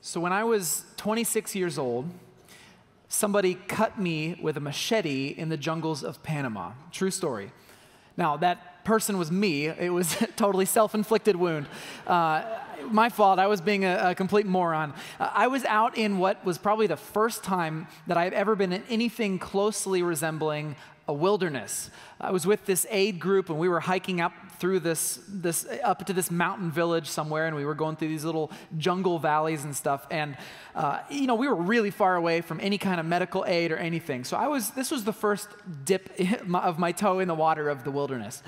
So when I was 26 years old, somebody cut me with a machete in the jungles of Panama. True story. Now, that person was me. It was a totally self-inflicted wound. My fault. I was being a complete moron. I was out in what was probably the first time that I've ever been in anything closely resembling a wilderness. I was with this aid group, and we were hiking up through this up to this mountain village somewhere, and we were going through these little jungle valleys and stuff. And we were really far away from any kind of medical aid or anything. So this was the first dip of my toe in the water of the wilderness,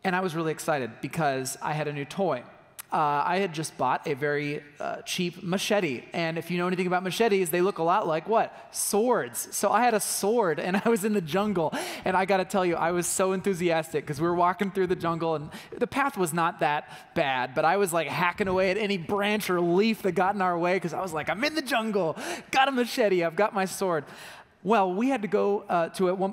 and I was really excited because I had a new toy. I had just bought a very cheap machete, and if you know anything about machetes, they look a lot like what? Swords. So I had a sword, and I was in the jungle, and I gotta tell you, I was so enthusiastic because we were walking through the jungle, and the path was not that bad, but I was like hacking away at any branch or leaf that got in our way because I was like, I'm in the jungle, got a machete, I've got my sword. Well, we had to go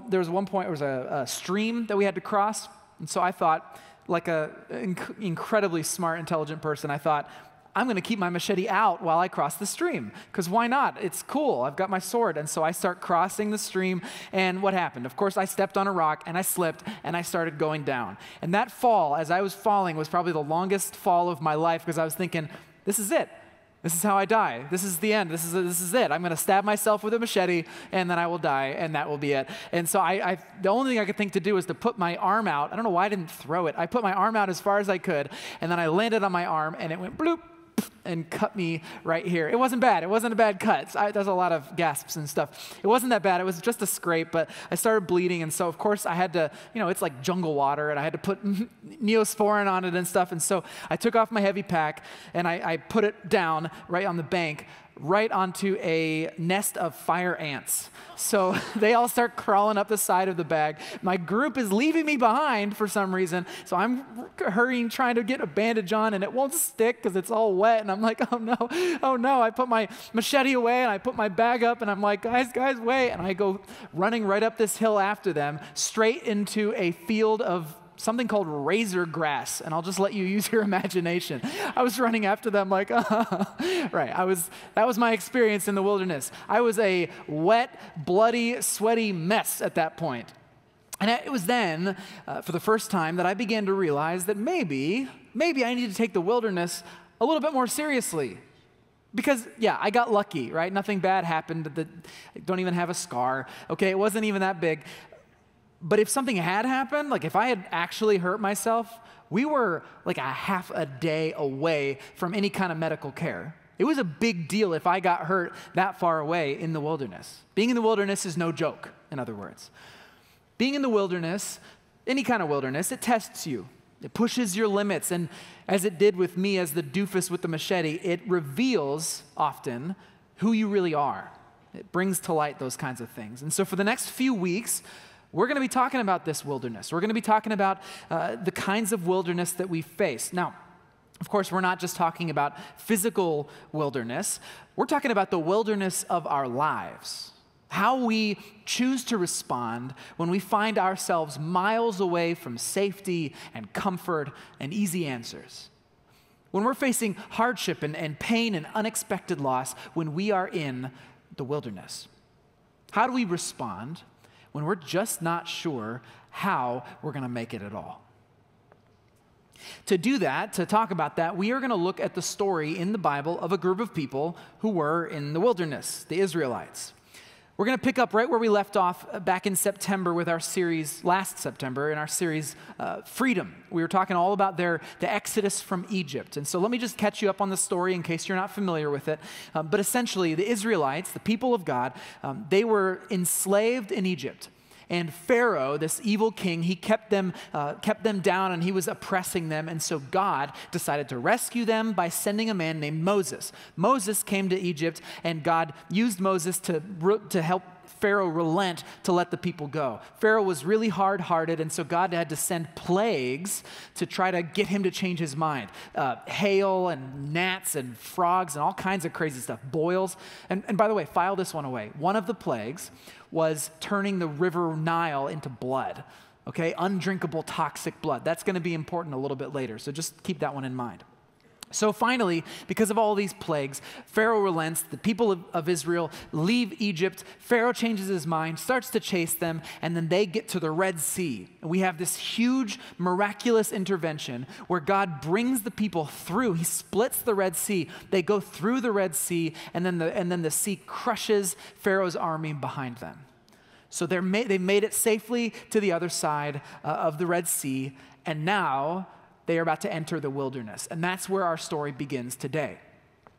there was one point, it was a stream that we had to cross, and so I thought, like an incredibly smart, intelligent person, I thought, I'm going to keep my machete out while I cross the stream, because why not? It's cool. I've got my sword. And so I start crossing the stream, and what happened? Of course, I stepped on a rock, and I slipped, and I started going down. And that fall, as I was falling, was probably the longest fall of my life, because I was thinking, this is it. This is how I die. This is the end. This is it. I'm going to stab myself with a machete, and then I will die, and that will be it. And so the only thing I could think to do was to put my arm out. I don't know why I didn't throw it. I put my arm out as far as I could, and then I landed on my arm, and it went bloop, and cut me right here. It wasn't bad. It wasn't a bad cut. There's a lot of gasps and stuff. It wasn't that bad. It was just a scrape, but I started bleeding, and so of course I had to, it's like jungle water, and I had to put Neosporin on it and stuff, and so I took off my heavy pack, and I put it down right on the bank, right onto a nest of fire ants. So they all start crawling up the side of the bag. My group is leaving me behind for some reason, so I'm hurrying, trying to get a bandage on, and it won't stick because it's all wet, and I'm like, oh no. I put my machete away, and I put my bag up, and I'm like, guys, wait, and I go running right up this hill after them, straight into a field of something called razor grass, and I'll just let you use your imagination. I was running after them like, right, that was my experience in the wilderness. I was a wet, bloody, sweaty mess at that point. And it was then, for the first time, that I began to realize that maybe I need to take the wilderness a little bit more seriously. Because, yeah, I got lucky, right? Nothing bad happened. I don't even have a scar. Okay, it wasn't even that big. But if something had happened, like if I had actually hurt myself, we were like a half a day away from any kind of medical care. It was a big deal if I got hurt that far away in the wilderness. Being in the wilderness is no joke, in other words. Being in the wilderness, any kind of wilderness, it tests you. It pushes your limits, and as it did with me as the doofus with the machete, it reveals often who you really are. It brings to light those kinds of things. And so for the next few weeks, we're going to be talking about this wilderness. We're going to be talking about the kinds of wilderness that we face. Now, of course, we're not just talking about physical wilderness. We're talking about the wilderness of our lives. How we choose to respond when we find ourselves miles away from safety and comfort and easy answers. When we're facing hardship and pain and unexpected loss when we are in the wilderness. How do we respond when we're just not sure how we're going to make it at all? To do that, to talk about that, we are going to look at the story in the Bible of a group of people who were in the wilderness, the Israelites. We're going to pick up right where we left off back in September with our series, last September, in our series, Freedom. We were talking all about the exodus from Egypt. And so let me just catch you up on the story in case you're not familiar with it. But essentially, the Israelites, the people of God, they were enslaved in Egypt. And Pharaoh, this evil king, he kept them down, and he was oppressing them. And so God decided to rescue them by sending a man named Moses. Moses came to Egypt, and God used Moses to help Pharaoh relent to let the people go. Pharaoh was really hard-hearted, and so God had to send plagues to try to get him to change his mind. Hail and gnats and frogs and all kinds of crazy stuff, boils. And by the way, file this one away. One of the plagues was turning the river Nile into blood, okay? Undrinkable, toxic blood. That's going to be important a little bit later, so just keep that one in mind. So finally, because of all these plagues, Pharaoh relents. The people of Israel leave Egypt. Pharaoh changes his mind, starts to chase them, and then they get to the Red Sea. And we have this huge, miraculous intervention where God brings the people through. He splits the Red Sea. They go through the Red Sea, and then the sea crushes Pharaoh's army behind them. So they made it safely to the other side of the Red Sea, and now they are about to enter the wilderness. And that's where our story begins today.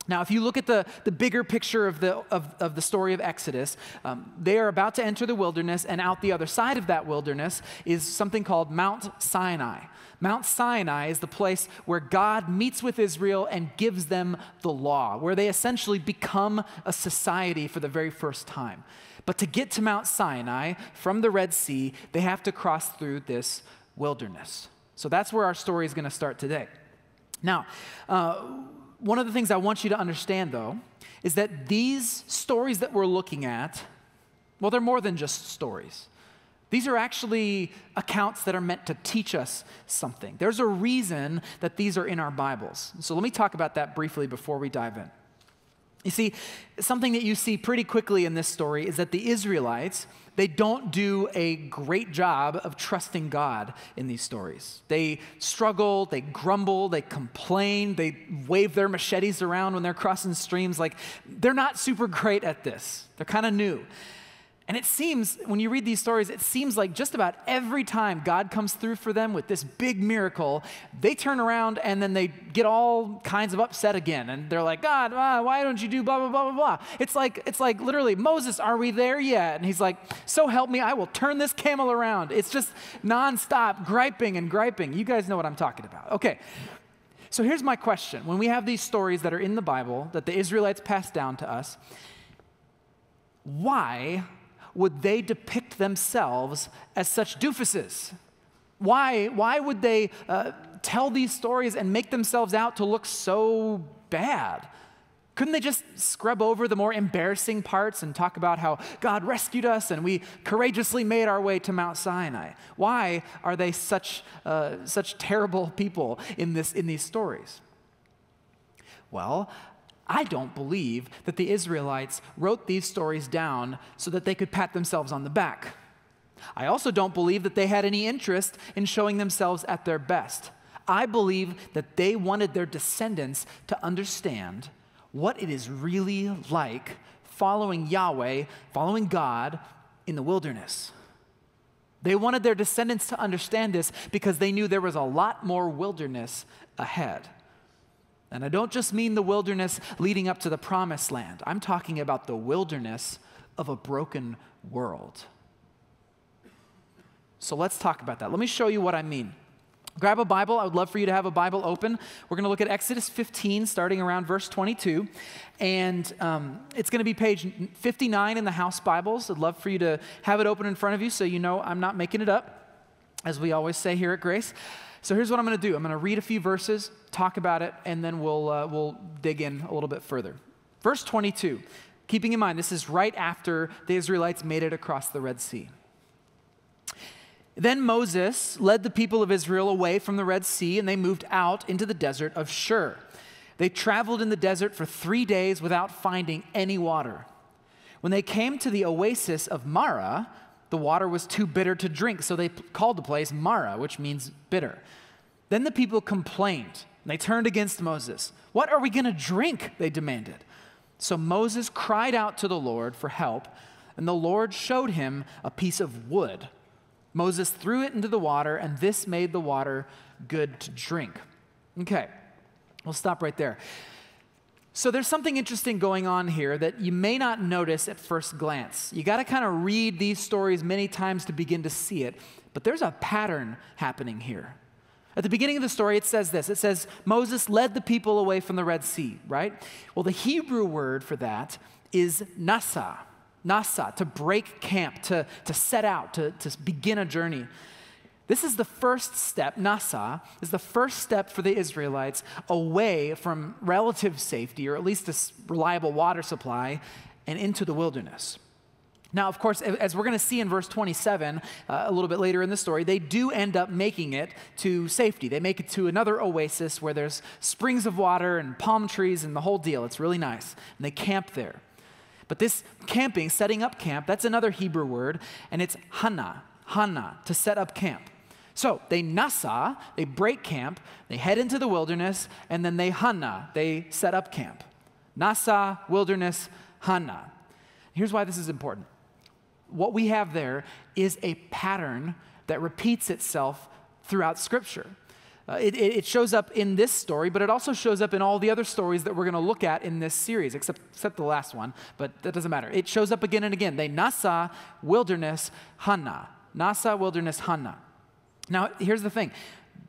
Now, if you look at the bigger picture of the story of Exodus, they are about to enter the wilderness, and out the other side of that wilderness is something called Mount Sinai. Mount Sinai is the place where God meets with Israel and gives them the law, where they essentially become a society for the very first time. But to get to Mount Sinai from the Red Sea, they have to cross through this wilderness. So that's where our story is going to start today. Now, one of the things I want you to understand, though, is that these stories that we're looking at, well, they're more than just stories. These are actually accounts that are meant to teach us something. There's a reason that these are in our Bibles. So let me talk about that briefly before we dive in. You see, something that you see pretty quickly in this story is that the Israelites, they don't do a great job of trusting God in these stories. They struggle, they grumble, they complain, they wave their machetes around when they're crossing streams. Like, they're not super great at this. They're kind of new. And it seems, when you read these stories, it seems like just about every time God comes through for them with this big miracle, they turn around and then they get all kinds of upset again. And they're like, God, why don't you do blah, blah, blah, blah, blah. It's like literally, Moses, are we there yet? And he's like, so help me, I will turn this camel around. It's just nonstop griping and griping. You guys know what I'm talking about. Okay, so here's my question. When we have these stories that are in the Bible that the Israelites passed down to us, why would they depict themselves as such doofuses? Why would they tell these stories and make themselves out to look so bad? Couldn't they just scrub over the more embarrassing parts and talk about how God rescued us and we courageously made our way to Mount Sinai? Why are they such terrible people in these stories? Well, I don't believe that the Israelites wrote these stories down so that they could pat themselves on the back. I also don't believe that they had any interest in showing themselves at their best. I believe that they wanted their descendants to understand what it is really like following Yahweh, following God in the wilderness. They wanted their descendants to understand this because they knew there was a lot more wilderness ahead. And I don't just mean the wilderness leading up to the promised land. I'm talking about the wilderness of a broken world. So let's talk about that. Let me show you what I mean. Grab a Bible. I would love for you to have a Bible open. We're going to look at Exodus 15, starting around verse 22. And it's going to be page 59 in the house Bibles. I'd love for you to have it open in front of you so you know I'm not making it up, as we always say here at Grace. So here's what I'm going to do. I'm going to read a few verses, talk about it, and then we'll dig in a little bit further. Verse 22, keeping in mind, this is right after the Israelites made it across the Red Sea. Then Moses led the people of Israel away from the Red Sea, and they moved out into the desert of Shur. They traveled in the desert for 3 days without finding any water. When they came to the oasis of Marah, the water was too bitter to drink, so they called the place Marah, which means bitter. Then the people complained, and they turned against Moses. What are we going to drink? They demanded. So Moses cried out to the Lord for help, and the Lord showed him a piece of wood. Moses threw it into the water, and this made the water good to drink. Okay, we'll stop right there. So there's something interesting going on here that you may not notice at first glance. You got to kind of read these stories many times to begin to see it, but there's a pattern happening here. At the beginning of the story, it says this. It says, Moses led the people away from the Red Sea, right? Well, the Hebrew word for that is nasa. Nasa, to break camp, to set out, to begin a journey. This is the first step. Nasa is the first step for the Israelites away from relative safety, or at least a reliable water supply, and into the wilderness. Now, of course, as we're going to see in verse 27, a little bit later in the story, they do end up making it to safety. They make it to another oasis where there's springs of water and palm trees and the whole deal. It's really nice. And they camp there. But this camping, setting up camp, that's another Hebrew word, and it's hana, to set up camp. So they nasa, they break camp, they head into the wilderness, and then they hana, they set up camp. Nasa, wilderness, hana. Here's why this is important. What we have there is a pattern that repeats itself throughout Scripture. It shows up in this story, but it also shows up in all the other stories that we're going to look at in this series, except the last one, but that doesn't matter. It shows up again and again. They nasa, wilderness, hana. Nasa, wilderness, hana. Now, here's the thing.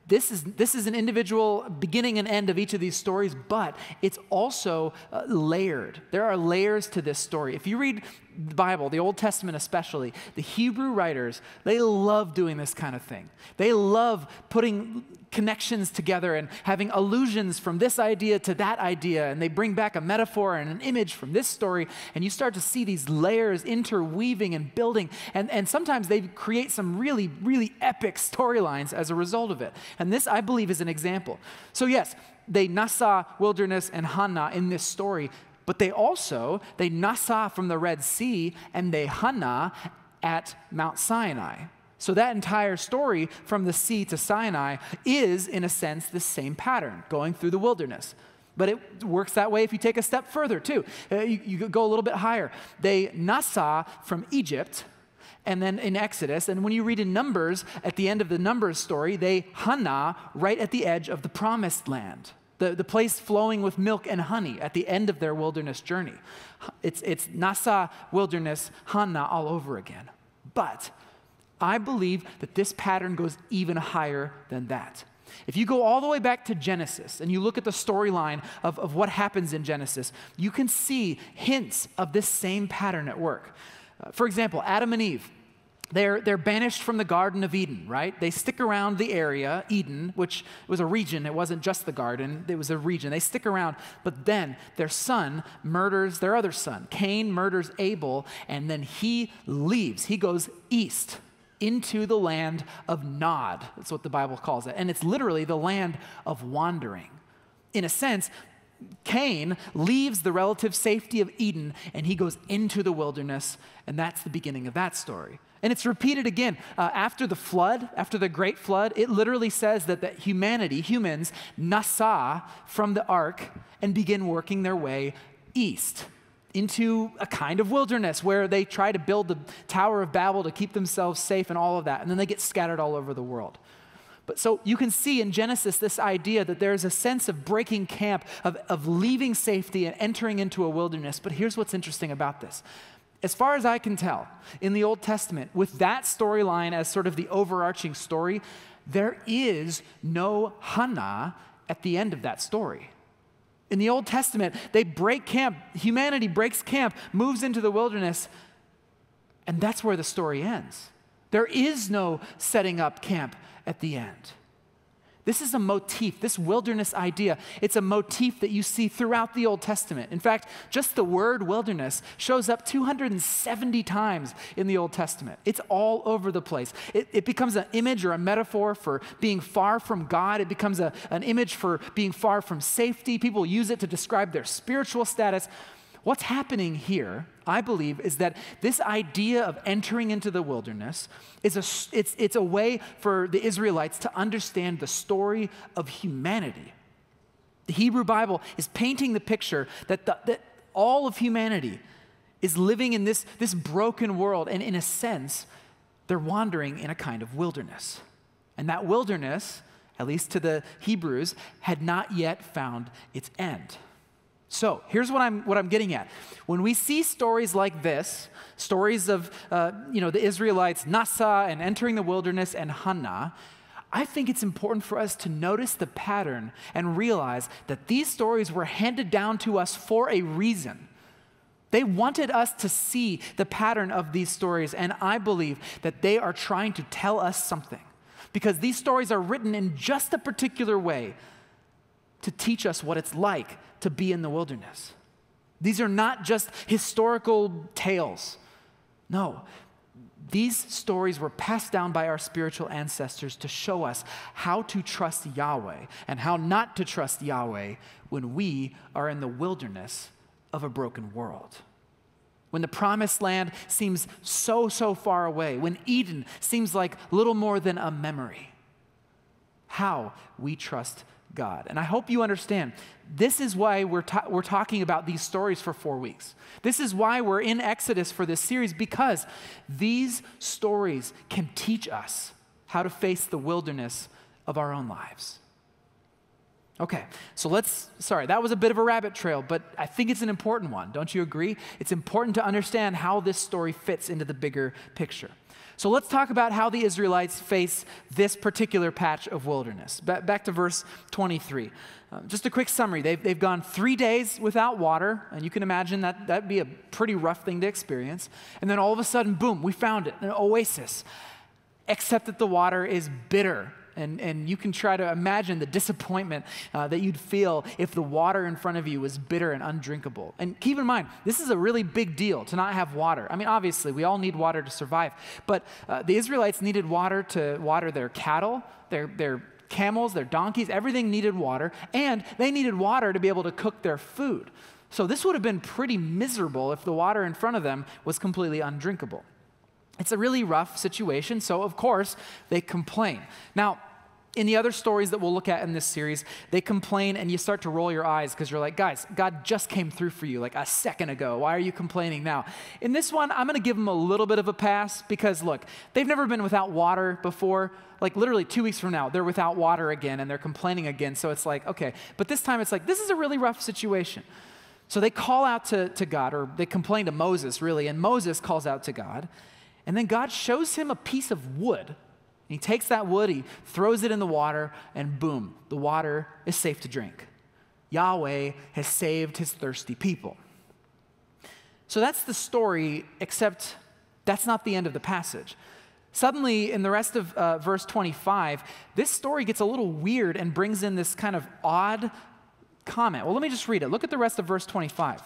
This is an individual beginning and end of each of these stories, but it's also layered. There are layers to this story. If you read the Bible, the Old Testament especially, the Hebrew writers, they love doing this kind of thing. They love putting connections together and having allusions from this idea to that idea, and they bring back a metaphor and an image from this story, and you start to see these layers interweaving and building, and sometimes they create some really, really epic storylines as a result of it. And this, I believe, is an example. So yes, they nasa, wilderness, and hana in this story, but they nasa from the Red Sea, and they hana at Mount Sinai. So that entire story from the sea to Sinai is, in a sense, the same pattern, going through the wilderness. But it works that way if you take a step further, too. You go a little bit higher. They nasa from Egypt, and then in Exodus, and when you read in Numbers, at the end of the Numbers story, they hana right at the edge of the promised land, the place flowing with milk and honey at the end of their wilderness journey. It's nasa, wilderness, hana all over again. But I believe that this pattern goes even higher than that. If you go all the way back to Genesis and you look at the storyline of what happens in Genesis, you can see hints of this same pattern at work. For example, Adam and Eve, they're banished from the Garden of Eden, right? They stick around the area, Eden, which was a region. It wasn't just the garden. It was a region. They stick around, but then their son murders their other son. Cain murders Abel, and then he leaves. He goes east into the land of Nod. That's what the Bible calls it. And it's literally the land of wandering. In a sense, Cain leaves the relative safety of Eden and he goes into the wilderness, and that's the beginning of that story. And it's repeated again. After the flood, after the great flood, it literally says that humans, nasa from the ark and begin working their way east into a kind of wilderness where they try to build the Tower of Babel to keep themselves safe and all of that. And then they get scattered all over the world. But so you can see in Genesis this idea that there's a sense of breaking camp, of leaving safety and entering into a wilderness. But here's what's interesting about this. As far as I can tell, in the Old Testament, with that storyline as sort of the overarching story, there is no hana at the end of that story. In the Old Testament, they break camp. Humanity breaks camp, moves into the wilderness, and that's where the story ends. There is no setting up camp at the end. This is a motif, this wilderness idea. It's a motif that you see throughout the Old Testament. In fact, just the word wilderness shows up 270 times in the Old Testament. It's all over the place. It becomes an image or a metaphor for being far from God. It becomes an image for being far from safety. People use it to describe their spiritual status. What's happening here, I believe, is that this idea of entering into the wilderness it's a way for the Israelites to understand the story of humanity. The Hebrew Bible is painting the picture that all of humanity is living in this broken world, and in a sense, they're wandering in a kind of wilderness. And that wilderness, at least to the Hebrews, had not yet found its end. So here's what I'm getting at. When we see stories like this, stories of the Israelites, nasa, and entering the wilderness, and hana, I think it's important for us to notice the pattern and realize that these stories were handed down to us for a reason. They wanted us to see the pattern of these stories, and I believe that they are trying to tell us something, because these stories are written in just a particular way to teach us what it's like to be in the wilderness. These are not just historical tales. No. These stories were passed down by our spiritual ancestors to show us how to trust Yahweh and how not to trust Yahweh when we are in the wilderness of a broken world. When the promised land seems so far away, when Eden seems like little more than a memory. How we trust God. And I hope you understand, this is why we're talking about these stories for 4 weeks. This is why we're in Exodus for this series, because these stories can teach us how to face the wilderness of our own lives. Okay, so that was a bit of a rabbit trail, but I think it's an important one. Don't you agree? It's important to understand how this story fits into the bigger picture. So let's talk about how the Israelites face this particular patch of wilderness. Back to verse 23. Just a quick summary. They've gone 3 days without water, and you can imagine that'd be a pretty rough thing to experience. And then all of a sudden, boom, we found it, an oasis. Except that the water is bitter. And you can try to imagine the disappointment that you'd feel if the water in front of you was bitter and undrinkable. And keep in mind, this is a really big deal to not have water. I mean, obviously, we all need water to survive. But the Israelites needed water to water their cattle, their camels, their donkeys. Everything needed water. And they needed water to be able to cook their food. So this would have been pretty miserable if the water in front of them was completely undrinkable. It's a really rough situation, so of course, they complain. Now, in the other stories that we'll look at in this series, they complain and you start to roll your eyes because you're like, guys, God just came through for you like a second ago. Why are you complaining now? In this one, I'm going to give them a little bit of a pass because, look, they've never been without water before. Like literally 2 weeks from now, they're without water again and they're complaining again. So it's like, okay. But this time it's like, this is a really rough situation. So they call out to God, or they complain to Moses, really, and Moses calls out to God. And then God shows him a piece of wood. He takes that wood, he throws it in the water, and boom, the water is safe to drink. Yahweh has saved his thirsty people. So that's the story, except that's not the end of the passage. Suddenly, in the rest of verse 25, this story gets a little weird and brings in this kind of odd comment. Well, let me just read it. Look at the rest of verse 25.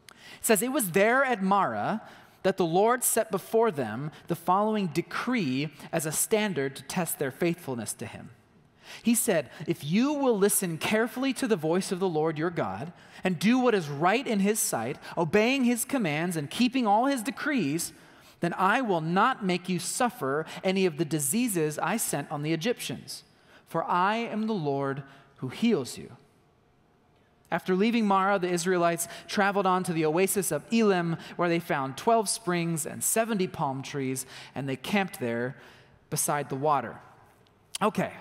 It says, "It was there at Marah that the Lord set before them the following decree as a standard to test their faithfulness to him. He said, 'If you will listen carefully to the voice of the Lord your God and do what is right in his sight, obeying his commands and keeping all his decrees, then I will not make you suffer any of the diseases I sent on the Egyptians, for I am the Lord who heals you.'" After leaving Marah, the Israelites traveled on to the oasis of Elim, where they found 12 springs and 70 palm trees, and they camped there beside the water. Okay,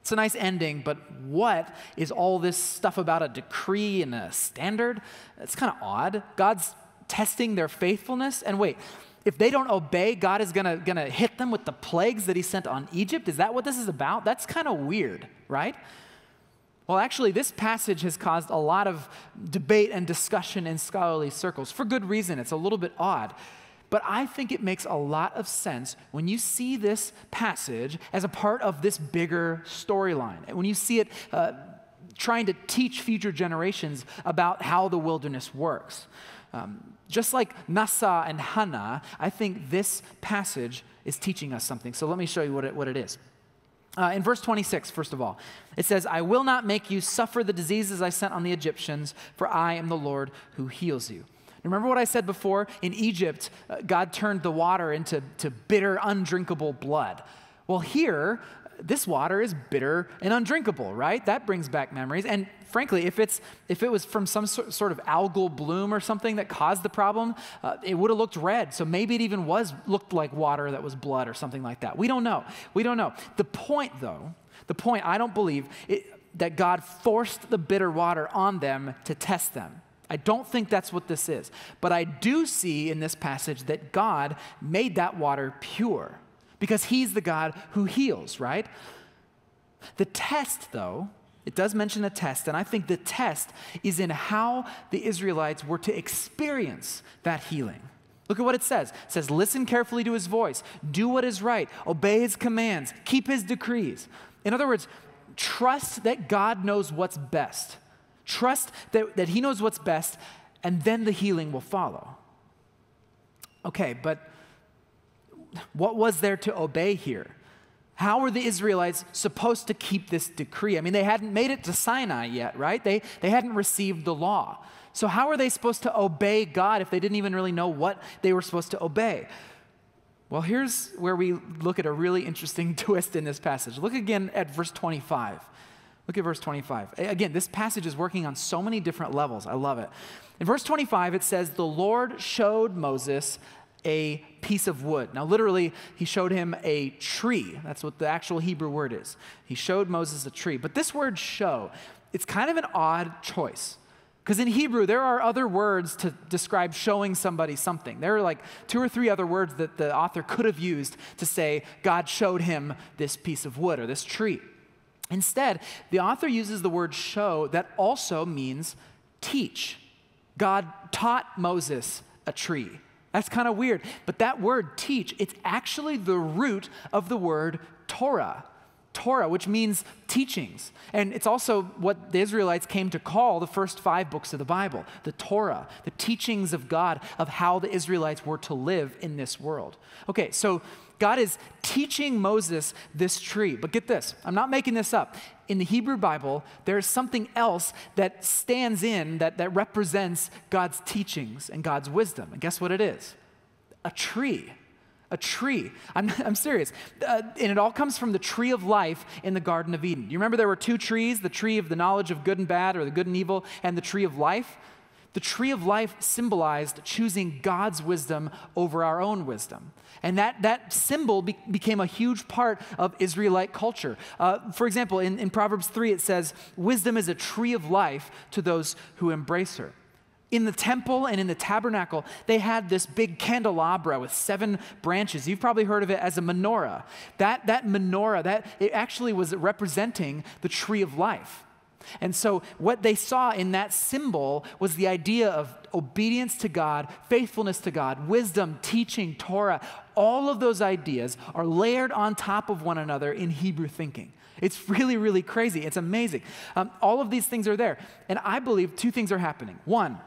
it's a nice ending, but what is all this stuff about a decree and a standard? It's kind of odd. God's testing their faithfulness, and wait, if they don't obey, God is gonna hit them with the plagues that he sent on Egypt? Is that what this is about? That's kind of weird, right? Well, actually, this passage has caused a lot of debate and discussion in scholarly circles. For good reason. It's a little bit odd. But I think it makes a lot of sense when you see this passage as a part of this bigger storyline. When you see it trying to teach future generations about how the wilderness works. Just like Nasa and Hannah, I think this passage is teaching us something. So let me show you what it is. In verse 26, first of all, it says, "I will not make you suffer the diseases I sent on the Egyptians, for I am the Lord who heals you." Remember what I said before? In Egypt, God turned the water into bitter, undrinkable blood. Well, here, this water is bitter and undrinkable, right? That brings back memories. And frankly, if it was from some sort of algal bloom or something that caused the problem, it would have looked red. So maybe it even looked like water that was blood or something like that. We don't know. The point, I don't believe that God forced the bitter water on them to test them. I don't think that's what this is. But I do see in this passage that God made that water pure, because he's the God who heals, right? The test, though, it does mention a test, and I think the test is in how the Israelites were to experience that healing. Look at what it says. It says, "Listen carefully to his voice, do what is right, obey his commands, keep his decrees." In other words, trust that God knows what's best. Trust that he knows what's best, and then the healing will follow. Okay, but what was there to obey here? How were the Israelites supposed to keep this decree? I mean, they hadn't made it to Sinai yet, right? They hadn't received the law. So how are they supposed to obey God if they didn't even really know what they were supposed to obey? Well, here's where we look at a really interesting twist in this passage. Look again at verse 25. Look at verse 25. Again, this passage is working on so many different levels. I love it. In verse 25, it says, "The Lord showed Moses a piece of wood." Now, literally, he showed him a tree. That's what the actual Hebrew word is. He showed Moses a tree. But this word show, it's kind of an odd choice. Because in Hebrew, there are other words to describe showing somebody something. There are like 2 or 3 other words that the author could have used to say, God showed him this piece of wood or this tree. Instead, the author uses the word show that also means teach. God taught Moses a tree. That's kind of weird. But that word teach, it's actually the root of the word Torah. Torah, which means teachings. And it's also what the Israelites came to call the first 5 books of the Bible, the Torah, the teachings of God of how the Israelites were to live in this world. Okay, so God is teaching Moses this tree. But get this, I'm not making this up. In the Hebrew Bible, there's something else that stands in, that represents God's teachings and God's wisdom. And guess what it is? A tree. A tree. I'm serious. And it all comes from the tree of life in the Garden of Eden. You remember there were 2 trees, the tree of the knowledge of good and bad, or the good and evil, and the tree of life? The tree of life symbolized choosing God's wisdom over our own wisdom. And that symbol became a huge part of Israelite culture. For example, in Proverbs 3, it says, wisdom is a tree of life to those who embrace her. In the temple and in the tabernacle, they had this big candelabra with 7 branches. You've probably heard of it as a menorah. That menorah, it actually was representing the tree of life. And so what they saw in that symbol was the idea of obedience to God, faithfulness to God, wisdom, teaching, Torah. All of those ideas are layered on top of one another in Hebrew thinking. It's really, really crazy. It's amazing. All of these things are there. And I believe 2 things are happening. One,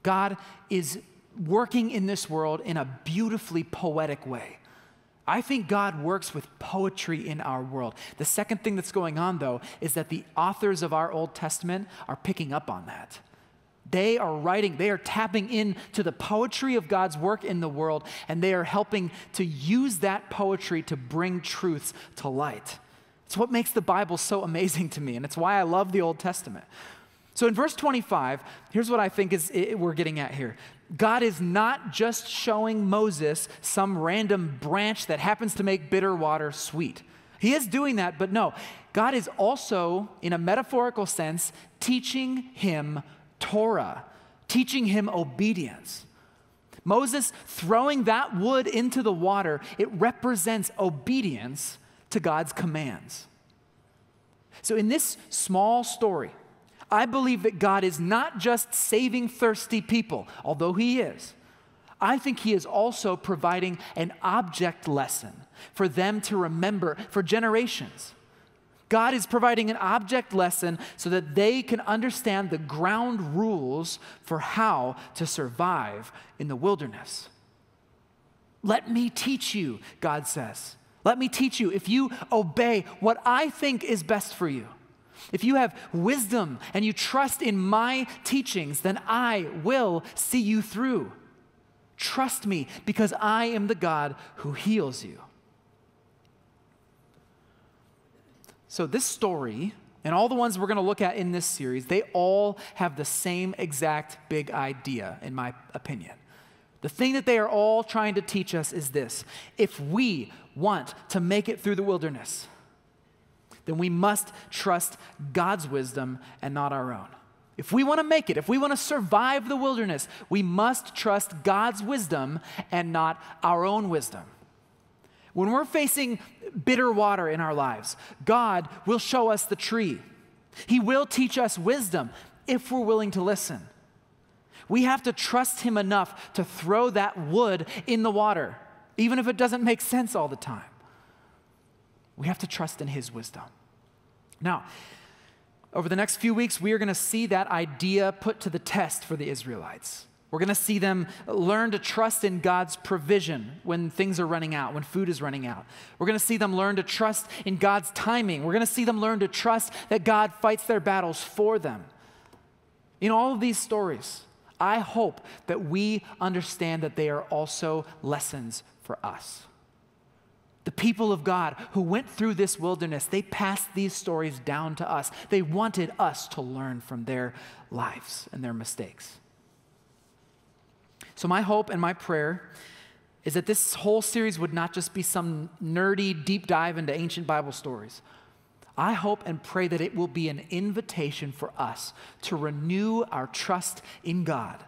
God is working in this world in a beautifully poetic way. I think God works with poetry in our world. The second thing that's going on, though, is that the authors of our Old Testament are picking up on that. They are writing, they are tapping into the poetry of God's work in the world, and they are helping to use that poetry to bring truths to light. It's what makes the Bible so amazing to me, and it's why I love the Old Testament. So in verse 25, here's what I think we're getting at here. God is not just showing Moses some random branch that happens to make bitter water sweet. He is doing that, but no. God is also, in a metaphorical sense, teaching him Torah, teaching him obedience. Moses throwing that wood into the water, it represents obedience to God's commands. So in this small story, I believe that God is not just saving thirsty people, although he is. I think he is also providing an object lesson for them to remember for generations. God is providing an object lesson so that they can understand the ground rules for how to survive in the wilderness. Let me teach you, God says. Let me teach you. If you obey what I think is best for you, if you have wisdom and you trust in my teachings, then I will see you through. Trust me, because I am the God who heals you. So this story, and all the ones we're going to look at in this series, they all have the same exact big idea, in my opinion. The thing that they are all trying to teach us is this: if we want to make it through the wilderness, then we must trust God's wisdom and not our own. If we want to make it, if we want to survive the wilderness, we must trust God's wisdom and not our own wisdom. When we're facing bitter water in our lives, God will show us the tree. He will teach us wisdom if we're willing to listen. We have to trust him enough to throw that wood in the water, even if it doesn't make sense all the time. We have to trust in his wisdom. Now, over the next few weeks, we are going to see that idea put to the test for the Israelites. We're going to see them learn to trust in God's provision when things are running out, when food is running out. We're going to see them learn to trust in God's timing. We're going to see them learn to trust that God fights their battles for them. In all of these stories, I hope that we understand that they are also lessons for us. The people of God who went through this wilderness, they passed these stories down to us. They wanted us to learn from their lives and their mistakes. So my hope and my prayer is that this whole series would not just be some nerdy deep dive into ancient Bible stories. I hope and pray that it will be an invitation for us to renew our trust in God,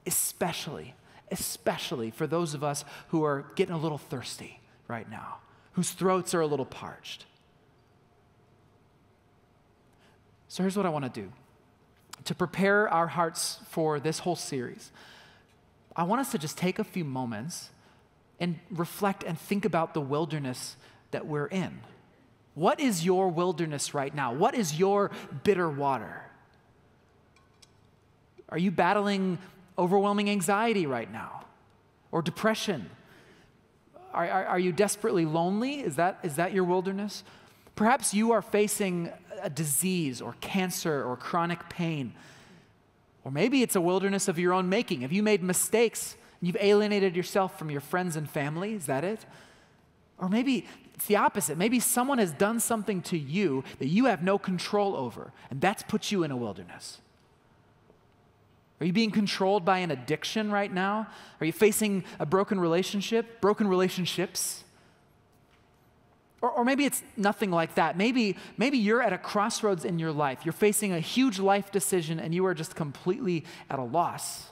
especially for those of us who are getting a little thirsty right now, whose throats are a little parched. So here's what I want to do. To prepare our hearts for this whole series, I want us to just take a few moments and reflect and think about the wilderness that we're in. What is your wilderness right now? What is your bitter water? Are you battling overwhelming anxiety right now? Or depression? Are you desperately lonely? Is that your wilderness? Perhaps you are facing a disease or cancer or chronic pain. Or maybe it's a wilderness of your own making. Have you made mistakes and you've alienated yourself from your friends and family? Is that it? Or maybe it's the opposite. Maybe someone has done something to you that you have no control over, and that's put you in a wilderness. Are you being controlled by an addiction right now? Are you facing a broken relationship, broken relationships? Or maybe it's nothing like that. Maybe you're at a crossroads in your life. You're facing a huge life decision and you are just completely at a loss.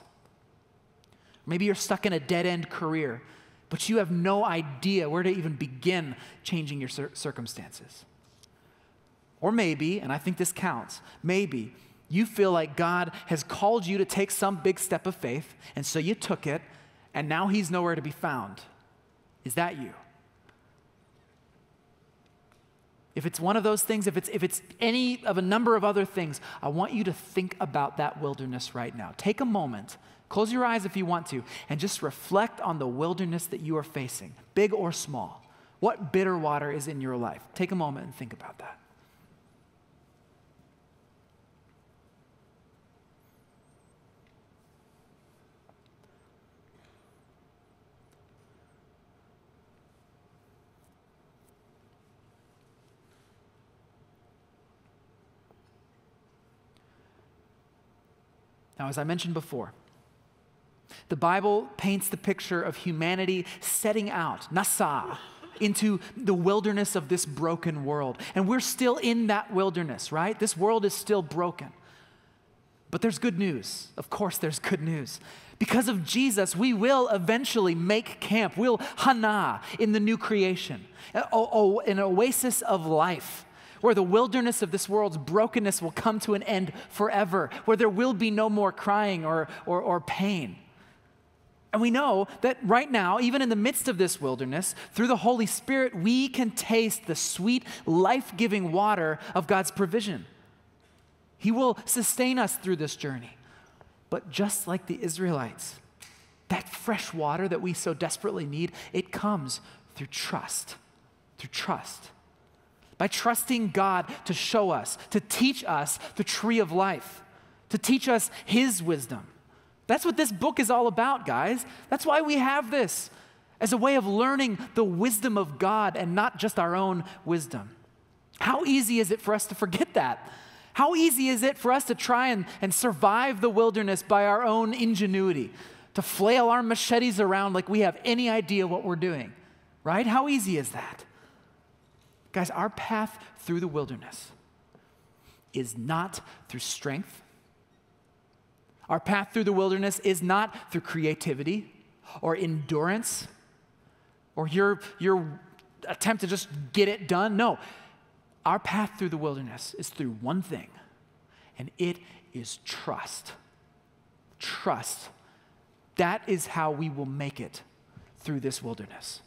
Maybe you're stuck in a dead-end career, but you have no idea where to even begin changing your circumstances. Or maybe, and I think this counts, maybe you feel like God has called you to take some big step of faith, and so you took it, and now he's nowhere to be found. Is that you? If it's one of those things, if it's any of a number of other things, I want you to think about that wilderness right now. Take a moment, close your eyes if you want to, and just reflect on the wilderness that you are facing, big or small. What bitter water is in your life? Take a moment and think about that. Now, as I mentioned before, the Bible paints the picture of humanity setting out, nasa, into the wilderness of this broken world. And we're still in that wilderness, right? This world is still broken. But there's good news. Of course, there's good news. Because of Jesus, we will eventually make camp. We'll hana in the new creation, an oasis of life, where the wilderness of this world's brokenness will come to an end forever, where there will be no more crying or pain. And we know that right now, even in the midst of this wilderness, through the Holy Spirit, we can taste the sweet, life-giving water of God's provision. He will sustain us through this journey. But just like the Israelites, that fresh water that we so desperately need, it comes through trust, by trusting God to show us, to teach us the tree of life, to teach us his wisdom. That's what this book is all about, guys. That's why we have this, as a way of learning the wisdom of God and not just our own wisdom. How easy is it for us to forget that? How easy is it for us to try and survive the wilderness by our own ingenuity, to flail our machetes around like we have any idea what we're doing, right? How easy is that? Guys, our path through the wilderness is not through strength. Our path through the wilderness is not through creativity or endurance or your attempt to just get it done. No, our path through the wilderness is through one thing, and it is trust. Trust. That is how we will make it through this wilderness.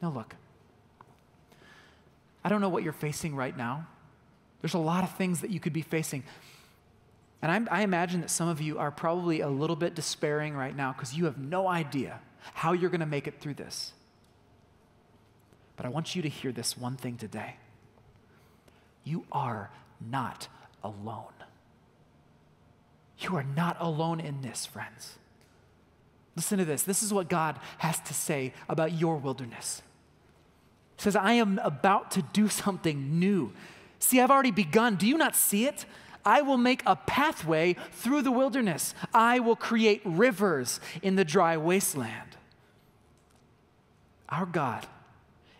Now look, I don't know what you're facing right now. There's a lot of things that you could be facing. And I imagine that some of you are probably a little bit despairing right now because you have no idea how you're going to make it through this. But I want you to hear this one thing today. You are not alone. You are not alone in this, friends. Listen to this. This is what God has to say about your wilderness. He says, I am about to do something new. See, I've already begun. Do you not see it? I will make a pathway through the wilderness. I will create rivers in the dry wasteland. Our God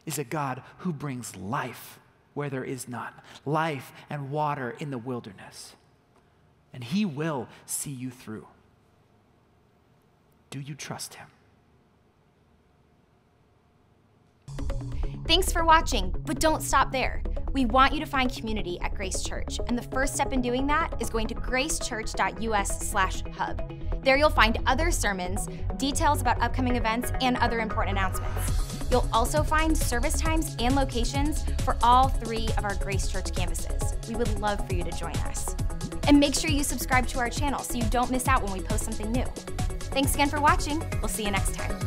is a God who brings life where there is none, life and water in the wilderness. And he will see you through. Do you trust him? Thanks for watching, but don't stop there. We want you to find community at Grace Church, and the first step in doing that is going to gracechurch.us/hub. There you'll find other sermons, details about upcoming events, and other important announcements. You'll also find service times and locations for all 3 of our Grace Church campuses. We would love for you to join us. And make sure you subscribe to our channel so you don't miss out when we post something new. Thanks again for watching. We'll see you next time.